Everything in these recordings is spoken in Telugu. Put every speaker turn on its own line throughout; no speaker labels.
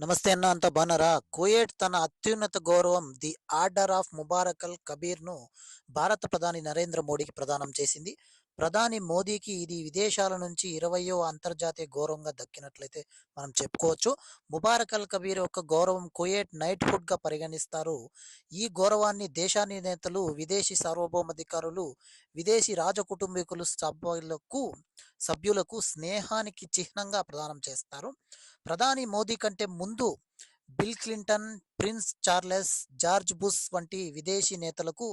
నమస్తే అన్న, అంత బాగున్నారా? కువైట్ తన అత్యున్నత గౌరవం ది ఆర్డర్ ఆఫ్ ముబారక్ అల్ కబీర్‌ను భారత ప్రధాని నరేంద్ర మోడీకి ప్రదానం చేసింది. ప్రధాని మోదీకి ఇది విదేశాల నుంచి 20వ అంతర్జాతీయ గౌరవంగా దక్కినట్లయితే మనం చెప్పుకోవచ్చు. ముబారక్ అల్ కబీర్ యొక్క గౌరవం కువైట్ నైట్‌హుడ్‌గా పరిగణిస్తారు. ఈ గౌరవాన్ని దేశాధినేతలు, విదేశీ సార్వభౌమాధికారులు, విదేశీ రాజకుటుంబీకులు సభ్యులకు స్నేహానికి చిహ్నంగా ప్రదానం చేస్తారు. ప్రధాని మోదీ కంటే ముందు bill Clinton, prince Charles, George bush వంటి విదేశీ నేతలకు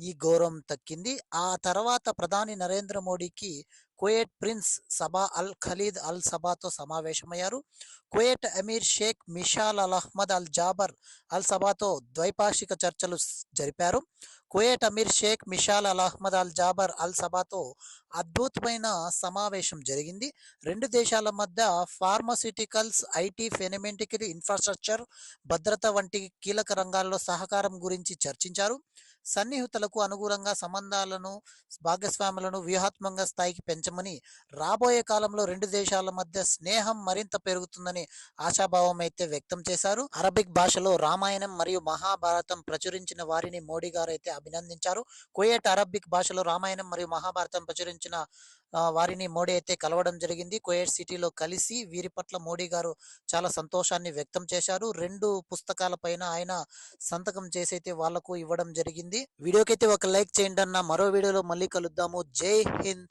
ఈ గౌరవం దక్కింది. ఆ తర్వాత ప్రధాని నరేంద్ర మోడీకి కువైట్ ప్రిన్స్ సబా అల్ ఖలీద్ అల్ సబాతో సమావేశమయ్యారు. కువైట్ అమీర్ షేక్ మిషాల్ అల్ అహ్మద్ అల్ జాబర్ అల్ సబాతో ద్వైపాక్షిక చర్చలు జరిపారు. కువైట్ అమీర్ షేక్ మిషాల్ అల్ అహ్మద్ అల్ జాబర్ అల్ సబాతో అద్భుతమైన సమావేశం జరిగింది. రెండు దేశాల మధ్య ఫార్మాస్యూటికల్స్, ఐటీ, ఫెనమెటికల్ ఇన్ఫ్రాస్ట్రక్చర్, భద్రత వంటి కీలక రంగాల్లో సహకారం గురించి చర్చించారు. సన్నిహితులకు అనుగుణంగా సంబంధాలను, భాగస్వాములను వ్యూహాత్మక స్థాయికి పెంచమని, రాబోయే కాలంలో రెండు దేశాల మధ్య స్నేహం మరింత పెరుగుతుందని ఆశాభావం అయితే వ్యక్తం చేశారు. అరబిక్ భాషలో రామాయణం మరియు మహాభారతం ప్రచురించిన వారిని మోడీ గారు అయితే అభినందించారు. కువైట్ అరబిక్ భాషలో రామాయణం మరియు మహాభారతం ప్రచురించిన వారిని మోడీ అయితే కలవడం జరిగింది. కువైట్ సిటీలో కలిసి వీరి పట్ల మోడీ గారు చాలా సంతోషాన్ని వ్యక్తం చేశారు. 2 పుస్తకాల పైన ఆయన సంతకం చేసి అయితే వాళ్లకు ఇవ్వడం జరిగింది. వీడియోకైతే ఒక లైక్ చేయండి అన్న. మరో వీడియోలో మళ్ళీ కలుద్దాము. జై హింద్.